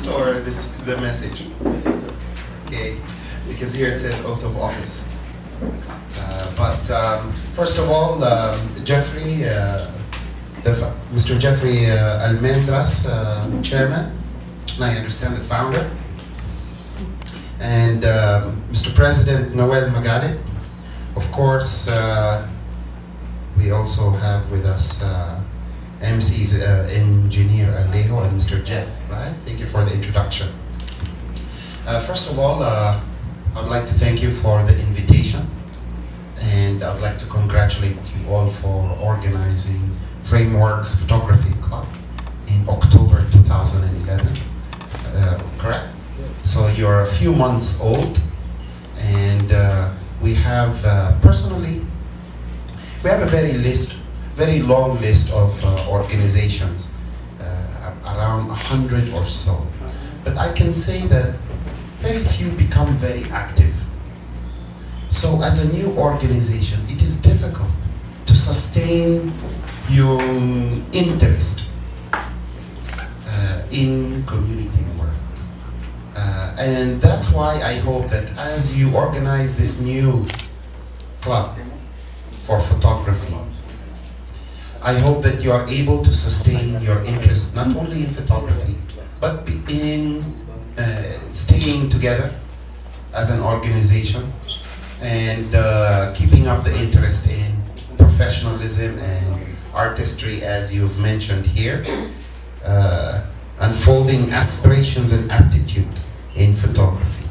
text or the message? Okay, because here it says oath of office. First of all, Jeffrey, Mr. Jeffrey Almendras, Chairman, and I understand the founder, and Mr. President Noel Magalit. Of course, we also have with us MCs, Engineer Alejo and Mr. Jeff, right? Thank you for the introduction. First of all, I'd like to thank you for the invitation, and I'd like to congratulate you all for organizing Frameworks Photography Club in October 2011, correct? Yes. So you're a few months old, and we have personally, we have a very long list of organizations, around 100 or so. But I can say that very few become very active. So as a new organization, it is difficult to sustain your interest in community work. And that's why I hope that as you organize this new club for photography, I hope that you are able to sustain your interest not only in photography, but in staying together as an organization and keeping up the interest in professionalism and artistry, as you've mentioned here, unfolding aspirations and aptitude in photography.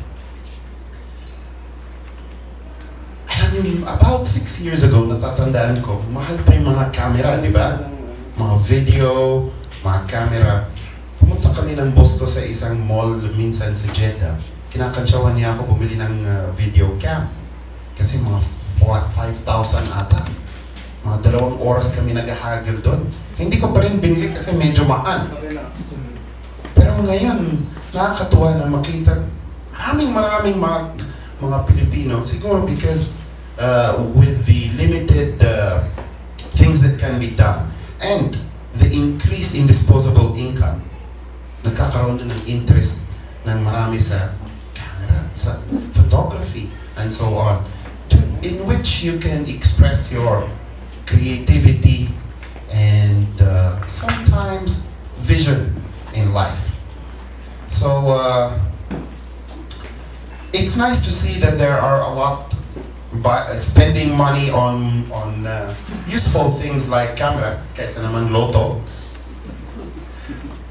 About 6 years ago, natatandaan ko, mahal pa yung mga camera, di ba? Mga video, mga camera. Pumunta kami ng boss ko sa isang mall minsan sa Jeddah. Kinakantsawan niya ako bumili ng video cam. Kasi mga 5,000 ata. Mga 2 oras kami naghahagil doon. Hindi ko pa rin binili kasi medyo mahal. Pero ngayon, nakakatuwa na makita maraming mga Pilipino, siguro because with the limited things that can be done and the increase in disposable income, nagkakaroon na ng interest ng marami sa camera, sa photography, and so on, in which you can express your creativity and sometimes vision in life. So it's nice to see that there are a lot spending money on useful things like camera, kaysa naman loto,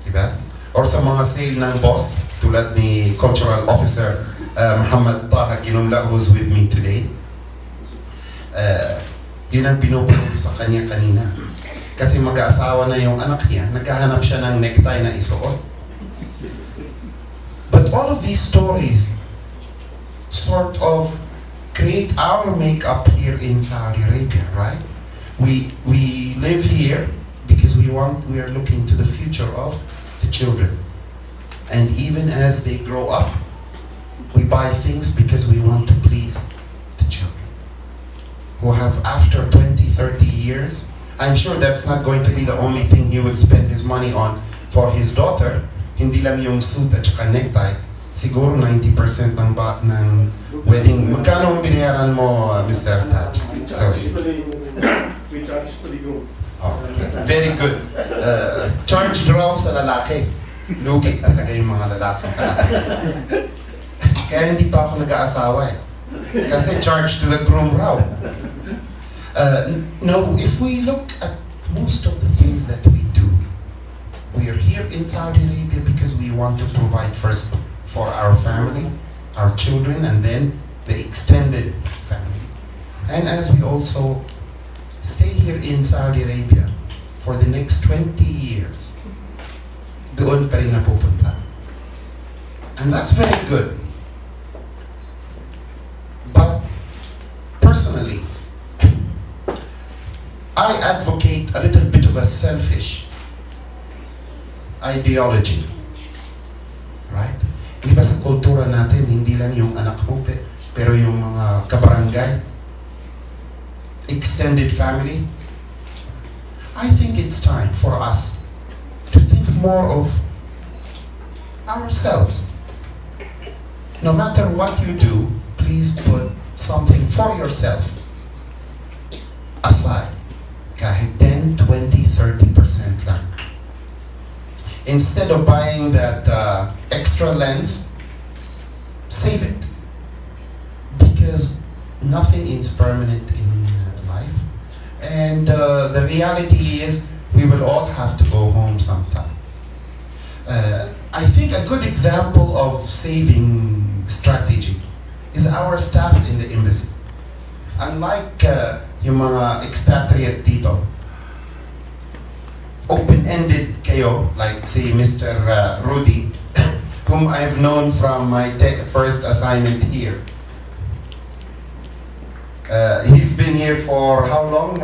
diba? Or sa mga sale ng boss, tulad ni Cultural Officer Muhammad Taha Ginumla, who's with me today. Yun ang binubulong sa kanya kanina. Kasi mag-aasawa na yung anak niya, naghahanap siya ng necktie na isuot. But all of these stories sort of create our makeup here in Saudi Arabia, right? We live here because we are looking to the future of the children. And even as they grow up, we buy things because we want to please the children. Who have, after 20, 30 years, I'm sure that's not going to be the only thing he would spend his money on for his daughter. Hindi lang yung suit at saka necktie. Siguro 90% ng wedding. Magkano ang binayaran mo, Mr. Taj? We charge to the groom. Oh, okay. Very good. Charge raw sa lalaki. Lugi talaga yung mga lalaki sa akin. Kaya hindi pa ako nag-aasawa eh. Kasi charge to the groom raw. No, if we look at most of the things that we do, we are here in Saudi Arabia because we want to provide first for our family, our children, and then the extended family. And as we also stay here in Saudi Arabia for the next 20 years, doon pa rin napupunta. And that's very good. But personally, I advocate a little bit of a selfish ideology, right? Di ba sa kultura natin, hindi lang yung anak mo, pero yung mga kabarangay, extended family. I think it's time for us to think more of ourselves. No matter what you do, please put something for yourself aside. Kahit 10, 20, 30% lang. Instead of buying that extra lens, save it. Because nothing is permanent in life. And the reality is, we will all have to go home sometime. I think a good example of saving strategy is our staff in the embassy. Unlike yung mga expatriate dito, open-ended kayo, like si Mr. Rudy, whom I've known from my first assignment here. He's been here for how long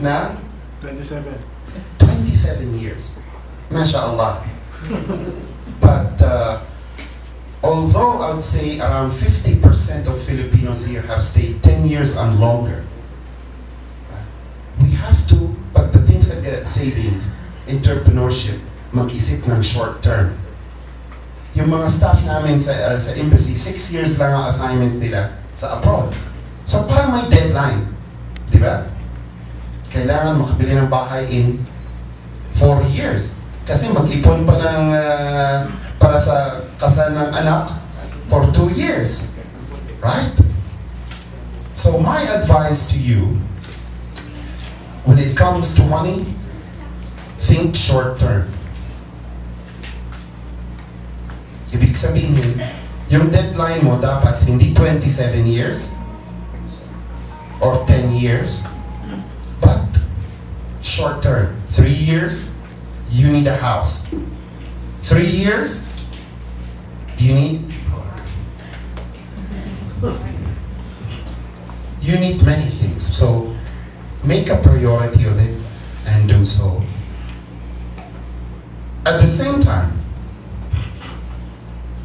now? 27. 27 years. MashaAllah. But although I would say around 50% of Filipinos here have stayed 10 years and longer, we have to, pagdating sa savings, entrepreneurship, mag-isip ng short term. Yung mga staff namin sa embassy, 6 years lang ang assignment nila sa abroad. So parang may deadline, di ba? Kailangan makabili ng bahay in 4 years. Kasi mag-ipon pa ng para sa kasal ng anak for 2 years. Right? So my advice to you, when it comes to money, think short term. Ibig sabihin, yung deadline mo dapat hindi 27 years or 10 years, but short term. 3 years, you need a house. 3 years, you need many things. So make a priority of it and do so. At the same time,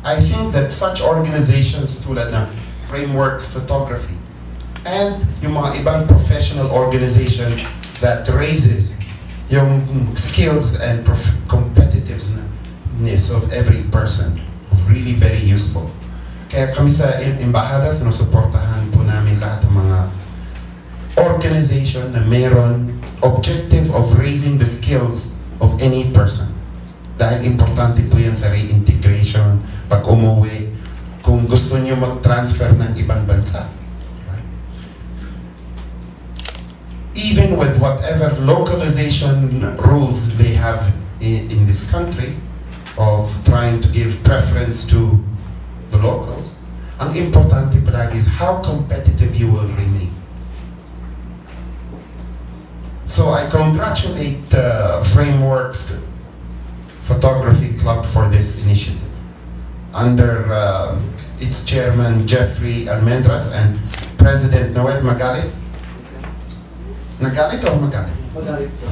I think that such organizations tulad ng Frameworks Photography and yung mga ibang professional organization that raises yung skills and competitiveness of every person, really very useful. Kaya kami sa Embahada, sinusuportahan po namin lahat ng mga organization na mayroon objective of raising the skills of any person. Dahil importante po yan sa reintegration, pag umuwi, kung gusto niyo mag-transfer ng ibang bansa. Right? Even with whatever localization rules they have in this country, of trying to give preference to the locals, ang importante palagi is how competitive you will remain. So I congratulate Frameworks Photography Club for this initiative. Under its chairman Jeffrey Almendras and President Noel Magalit. Nagalit o magalit? Magalit, sir.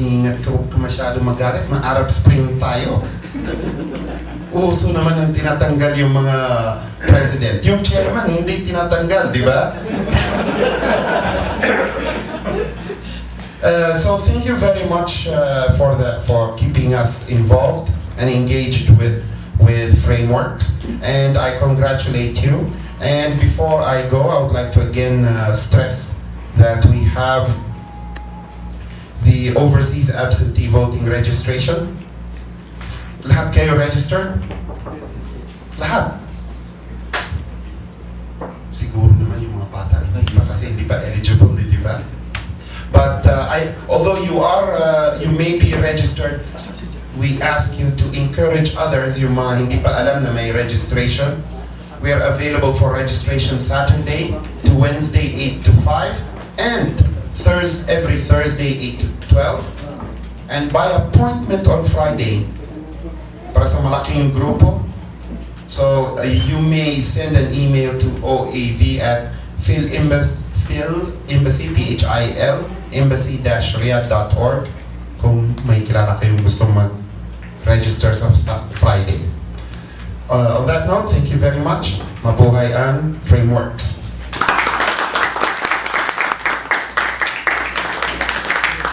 Ingat ka, huwag ka masyado magalit, ma-Arab Spring tayo. Uso naman ang tinatanggal yung mga president. Yung chairman hindi tinatanggal, di ba? So thank you very much for keeping us involved and engaged with Frameworks, and I congratulate you. And before I go, I would like to again stress that we have the overseas absentee voting registration. Lahat kayo register? Lahat? Siguro naman yung mga bata hindi pa kasi hindi pa eligible, di ba? But although you may be registered, we ask you to encourage others, yung mga hindi pa alam na may registration. We are available for registration Saturday to Wednesday 8 to 5 and every Thursday 8 to 12. And by appointment on Friday, para sa malaking grupo. So you may send an email to OAV at embassy-riyadh.org kung may kilala kayong gusto mag-register sa Friday. On that note, thank you very much. Mabuhay ang Frameworks.